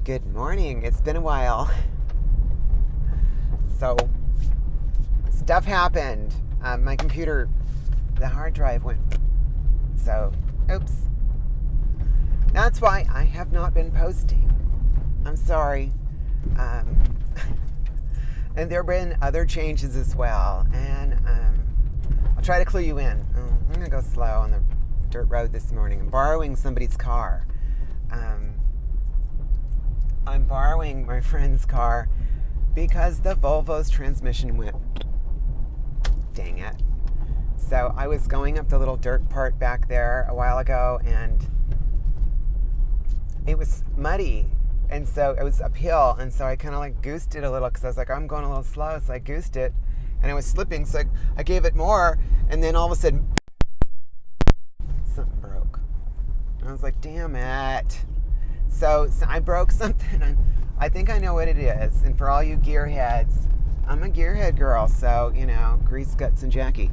Good morning. It's been a while. So, stuff happened. My computer, the hard drive went. So, oops. That's why I have not been posting. I'm sorry. And there have been other changes as well. And I'll try to clue you in. I'm going to go slow on the dirt road this morning. I'm borrowing somebody's car. I'm borrowing my friend's car because the Volvo's transmission went. Dang it. So I was going up the little dirt part back there a while ago, and it was muddy, and so it was uphill, and so I kind of like goosed it a little because I was like, I'm going a little slow, so I goosed it, and it was slipping, so I gave it more, and then all of a sudden something broke. And I was like, damn it. So I broke something, and I think I know what it is. And for all you gearheads, I'm a gearhead girl, so, you know, grease, guts, and Jackie.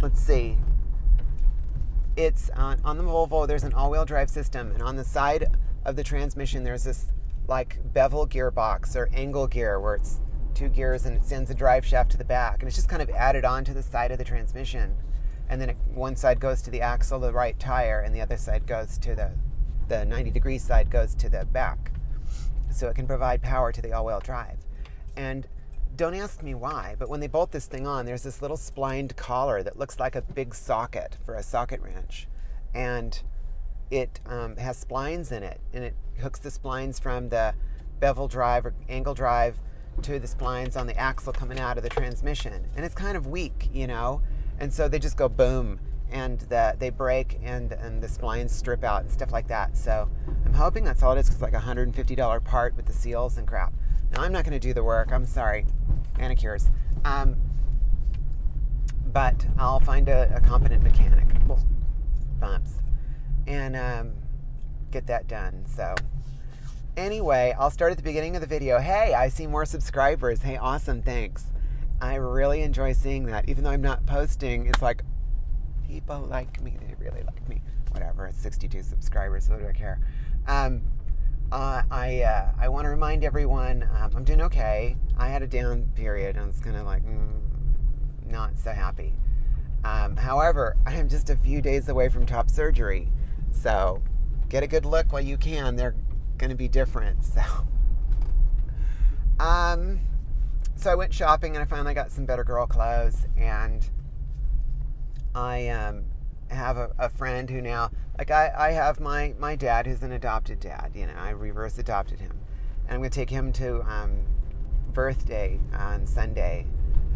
Let's see. It's on the Volvo, there's an all-wheel drive system, and on the side of the transmission, there's this, like, bevel gearbox or angle gear where it's 2 gears and it sends a drive shaft to the back. And it's just kind of added on to the side of the transmission. And then one side goes to the axle, the right tire, and the other side goes to the 90-degree side goes to the back, so it can provide power to the all-wheel drive. And don't ask me why, but when they bolt this thing on, there's this little splined collar that looks like a big socket for a socket wrench, and it has splines in it, and it hooks the splines from the bevel drive or angle drive to the splines on the axle coming out of the transmission, and it's kind of weak, you know, and so they just go boom, and they break, and the splines strip out and stuff like that. So I'm hoping that's all it is, because it's like a $150 part with the seals and crap. Now, I'm not going to do the work. I'm sorry. Manicures. But I'll find a competent mechanic. Bumps. And get that done. So anyway, I'll start at the beginning of the video. Hey, I see more subscribers. Hey, awesome. Thanks. I really enjoy seeing that. Even though I'm not posting, it's like, people like me. They really like me. Whatever. It's 62 subscribers. So what do I care? I want to remind everyone I'm doing okay. I had a down period, and it's kind of like not so happy. However, I am just a few days away from top surgery. So get a good look while you can. They're going to be different. So I went shopping, and I finally got some better girl clothes, and I have a friend who now, like I have my dad who's an adopted dad, you know, I reverse adopted him, and I'm going to take him to birthday on Sunday,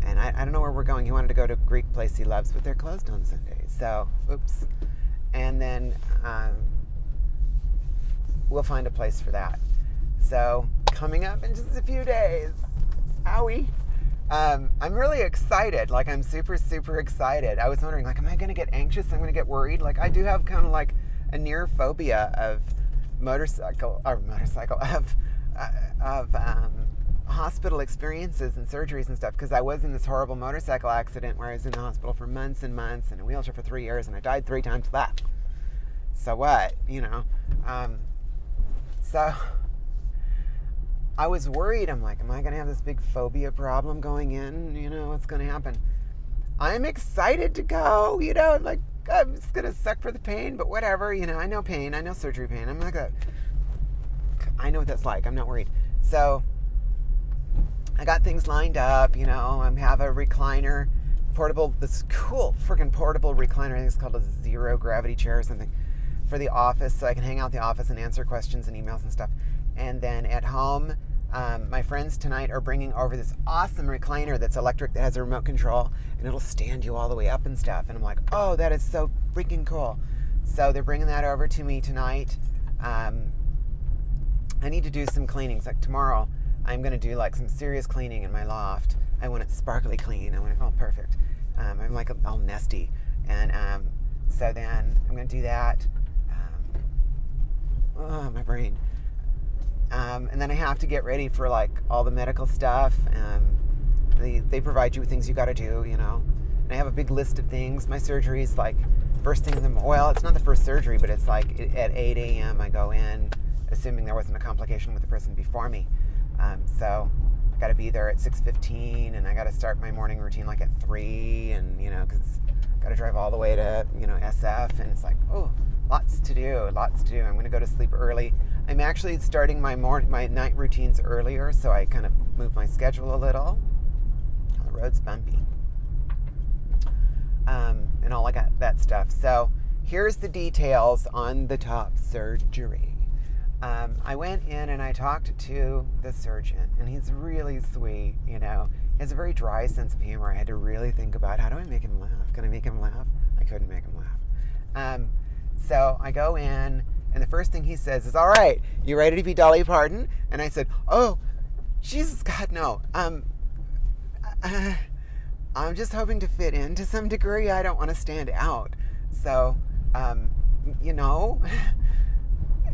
and I don't know where we're going. He wanted to go to a Greek place he loves, but they're closed on Sundays, so oops. And then we'll find a place for that. So coming up in just a few days. Owie. I'm really excited. Like, I'm super, super excited. I was wondering, like, am I going to get anxious? I'm going to get worried. Like, I do have kind of like a near phobia of hospital experiences and surgeries and stuff, because I was in this horrible motorcycle accident where I was in the hospital for months and months, in a wheelchair for 3 years, and I died 3 times for that. So what? You know? So I was worried. I'm like, am I going to have this big phobia problem going in? You know, what's going to happen? I'm excited to go, you know, like, I'm just going to suck for the pain, but whatever, you know, I know pain. I know surgery pain. I'm like I know what that's like. I'm not worried. So I got things lined up, you know. I have a recliner, this cool freaking portable recliner. I think it's called a zero gravity chair or something, for the office, so I can hang out in the office and answer questions and emails and stuff. And then at home, my friends tonight are bringing over this awesome recliner that's electric, that has a remote control, and it'll stand you all the way up and stuff. And I'm like, oh, that is so freaking cool. So they're bringing that over to me tonight. I need to do some cleanings. Like tomorrow, I'm going to do like some serious cleaning in my loft. I want it sparkly clean. I want it all perfect. I'm like all nesty. And so then I'm going to do that. Oh, my brain. And then I have to get ready for like all the medical stuff. They provide you with things you got to do, you know. And I have a big list of things. My surgery is like first thing in the well, it's not the first surgery, but it's like at 8 a.m. I go in assuming there wasn't a complication with the person before me. So I got to be there at 6:15, and I got to start my morning routine like at 3, and because I got to drive all the way to SF, and it's like, oh, lots to do. I'm going to go to sleep early. I'm actually starting my night routines earlier, so I kind of move my schedule a little. The road's bumpy, and all that stuff. So here's the details on the top surgery. I went in and I talked to the surgeon, and he's really sweet. He has a very dry sense of humor. I had to really think about, how do I make him laugh? Can I make him laugh? I couldn't make him laugh. So I go in, and the first thing he says is, all right, you ready to be Dolly Parton? And I said, oh, Jesus, God, no. I'm just hoping to fit in to some degree. I don't want to stand out. So,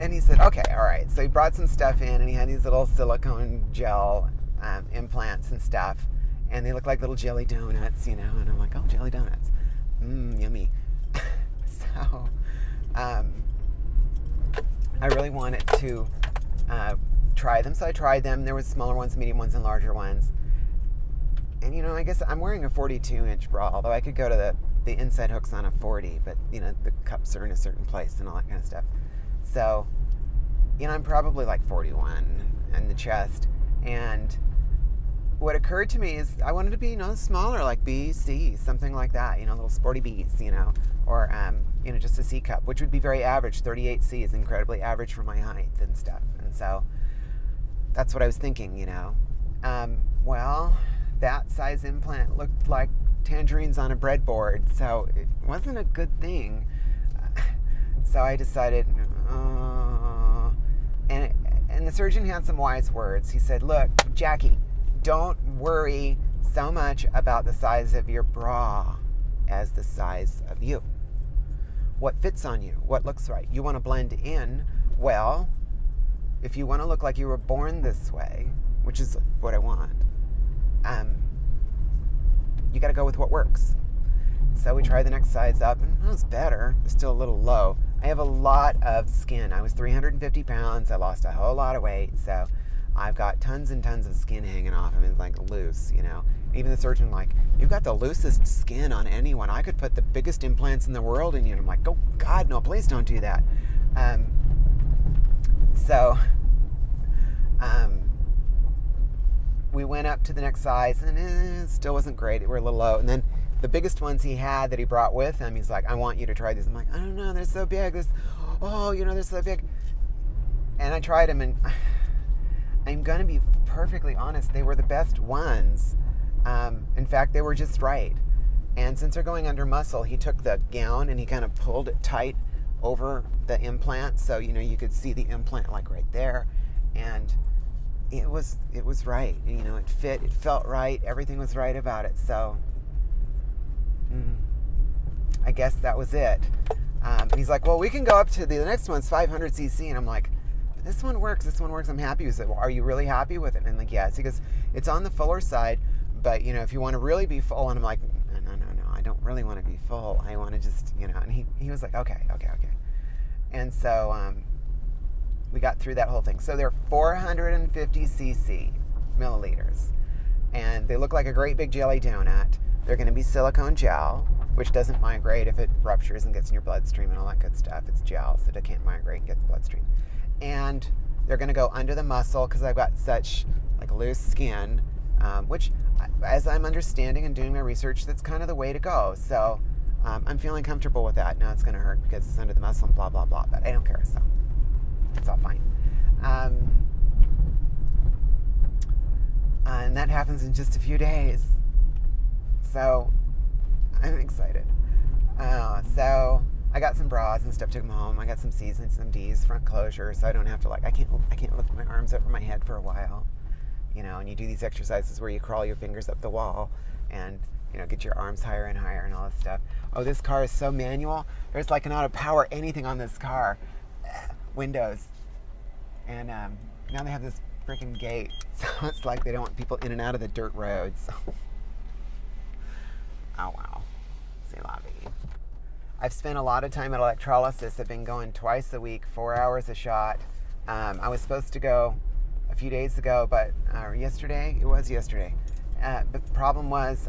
And he said, okay, all right. So he brought some stuff in, and he had these little silicone gel implants and stuff. And they look like little jelly donuts, And I'm like, oh, jelly donuts. Yummy. So I really wanted to try them. So I tried them. There was smaller ones, medium ones, and larger ones. And, I guess I'm wearing a 42-inch bra, although I could go to the inside hooks on a 40, but, the cups are in a certain place and all that kind of stuff. So, I'm probably like 41 in the chest. And what occurred to me is I wanted to be, smaller, like B, C, something like that, little sporty Bs, or, just a C cup, which would be very average. 38C is incredibly average for my height and stuff. And so that's what I was thinking, Well, that size implant looked like tangerines on a breadboard, so it wasn't a good thing. So I decided, and the surgeon had some wise words. He said, look, Jackie, don't worry so much about the size of your bra as the size of you. What fits on you, what looks right. You want to blend in. Well, if you want to look like you were born this way, which is what I want, you got to go with what works. So we tried the next size up, and it was better. It's still a little low. I have a lot of skin. I was 350 pounds. I lost a whole lot of weight, so I've got tons and tons of skin hanging off. I mean, like loose, Even the surgeon, like, you've got the loosest skin on anyone. I could put the biggest implants in the world in you. And I'm like, oh, God, no, please don't do that. We went up to the next size, and it still wasn't great. It were a little low. And then the biggest ones he had that he brought with him, he's like, I want you to try these. I'm like, I don't know, they're so big. They're so big. And I tried them, and I'm going to be perfectly honest, they were the best ones. In fact, they were just right. And since they're going under muscle, he took the gown and he kind of pulled it tight over the implant, so you could see the implant like right there, and it was right. It fit, it felt right, everything was right about it. So I guess that was it. And he's like, well, we can go up to the next one's 500cc, and I'm like, this one works, I'm happy with it. Well, are you really happy with it? And I'm like, yes. He goes, it's on the fuller side, but if you want to really be full. And I'm like, no, I don't really want to be full. I want to just, and he was like, okay. And so we got through that whole thing. So they're 450cc milliliters, and they look like a great big jelly donut. They're going to be silicone gel, which doesn't migrate if it ruptures and gets in your bloodstream and all that good stuff. It's gel, so it can't migrate and get in the bloodstream. And they're going to go under the muscle because I've got such loose skin, which, as I'm understanding and doing my research, that's kind of the way to go. So I'm feeling comfortable with that. Now it's going to hurt because it's under the muscle and blah, blah, blah, but I don't care, so it's all fine. And that happens in just a few days. So I'm excited. So I got some bras and stuff, took them home. I got some C's and some D's, front closure, so I don't have to I can't lift my arms over my head for a while. And you do these exercises where you crawl your fingers up the wall and, get your arms higher and higher and all this stuff. Oh, this car is so manual. There's not a power anything on this car. Windows. And now they have this freaking gate. So it's like they don't want people in and out of the dirt roads. Oh, wow. C'est la vie. I've spent a lot of time at electrolysis. I've been going twice a week, 4 hours a shot, I was supposed to go a few days ago, but yesterday, it was yesterday. But the problem was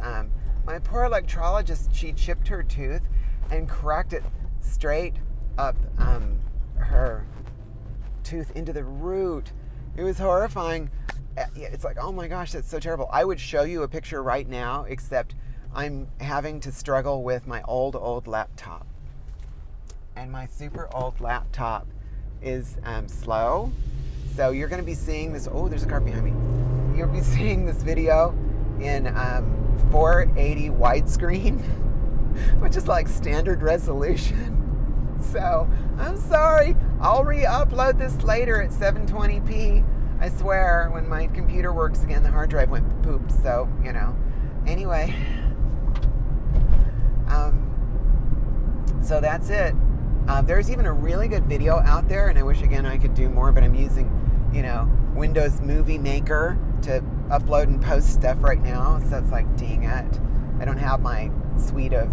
my poor electrologist, she chipped her tooth and cracked it straight up her tooth into the root. It was horrifying. It's like, oh my gosh, that's so terrible. I would show you a picture right now, except I'm having to struggle with my old laptop. And my super old laptop is slow. So you're going to be seeing this. Oh, there's a car behind me. You'll be seeing this video in 480 widescreen, which is like standard resolution. So I'm sorry. I'll re-upload this later at 720p. I swear, when my computer works again, the hard drive went poop. So, you know. Anyway. So that's it. There's even a really good video out there, and I wish again I could do more, but I'm using, Windows Movie Maker to upload and post stuff right now. So it's like, dang it. I don't have my suite of,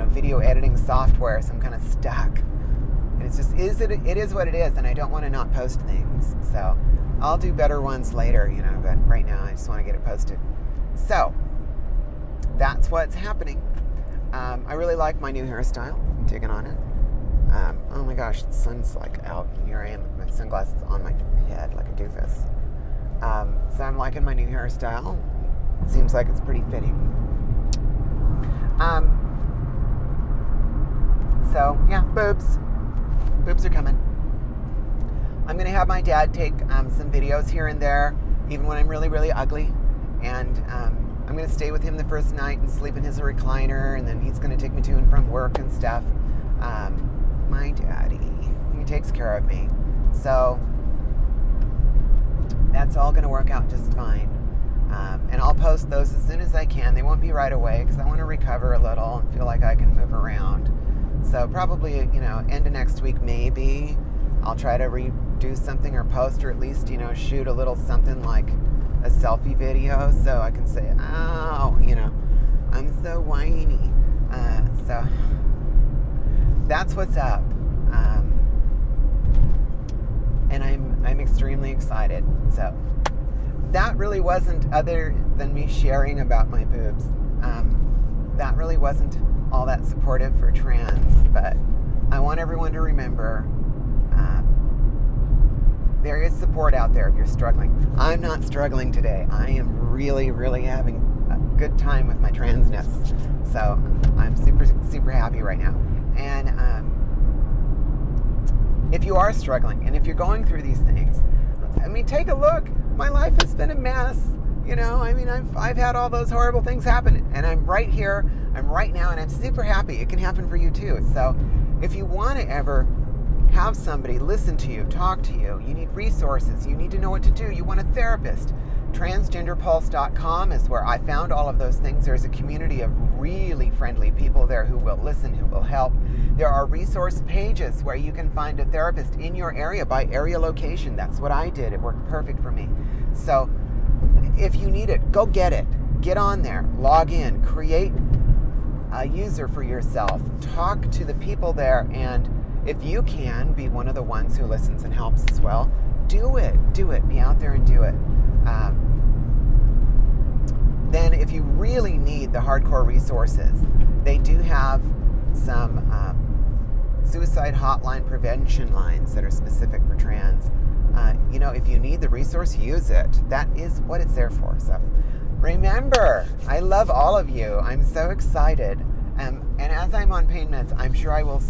video editing software, so I'm kind of stuck. And it's just, it is what it is, and I don't want to not post things. So I'll do better ones later, but right now I just want to get it posted. So that's what's happening. I really like my new hairstyle. I'm digging on it. Oh my gosh, the sun's like out, and here I am with my sunglasses on my head like a doofus. So I'm liking my new hairstyle. It seems like it's pretty fitting. So yeah, boobs. Boobs are coming. I'm going to have my dad take some videos here and there, even when I'm really, really ugly. And I'm going to stay with him the first night and sleep in his recliner, and then he's going to take me to and from work and stuff. My daddy, he takes care of me. So that's all going to work out just fine. And I'll post those as soon as I can. They won't be right away because I want to recover a little and feel like I can move around. So probably, end of next week maybe. I'll try to redo something or post, or at least, shoot a little something like a selfie video so I can say, ow, I'm so whiny. So that's what's up. And I'm extremely excited. So that really wasn't, other than me sharing about my boobs, that really wasn't all that supportive for trans. But I want everyone to remember there is support out there if you're struggling. I'm not struggling today. I am really, really having a good time with my transness. So I'm super, super happy right now. And if you are struggling, and if you're going through these things, take a look. My life has been a mess. I've had all those horrible things happen, and I'm right here, I'm right now, and I'm super happy. It can happen for you too. So if you want to ever have somebody listen to you, talk to you, you need resources, you need to know what to do, you want a therapist, transgenderpulse.com is where I found all of those things. There's a community of really friendly people there who will listen, who will help. There are resource pages where you can find a therapist in your area by area location. That's what I did. It worked perfect for me. So if you need it, go get it. Get on there, log in, create a user for yourself, talk to the people there, and if you can be one of the ones who listens and helps as well, do it. Be out there and do it. Then if you really need the hardcore resources, they do have some suicide hotline prevention lines that are specific for trans. If you need the resource, use it. That is what it's there for. So remember, I love all of you. I'm so excited. And as I'm on pain meds, I'm sure I will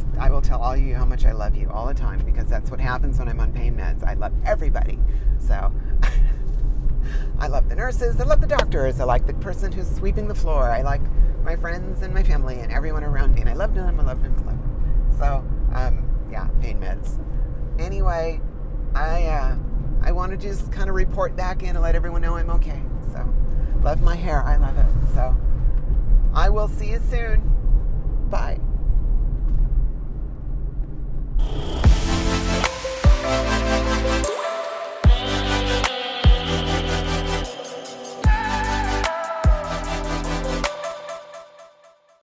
tell all of you how much I love you all the time, because that's what happens when I'm on pain meds. I love everybody. So I love the nurses. I love the doctors. I like the person who's sweeping the floor. I like my friends and my family and everyone around me. And I love them. I love them. I love them. So, yeah, pain meds. Anyway, I want to just kind of report back in and let everyone know I'm okay. So, love my hair. I love it. So, I will see you soon. Bye.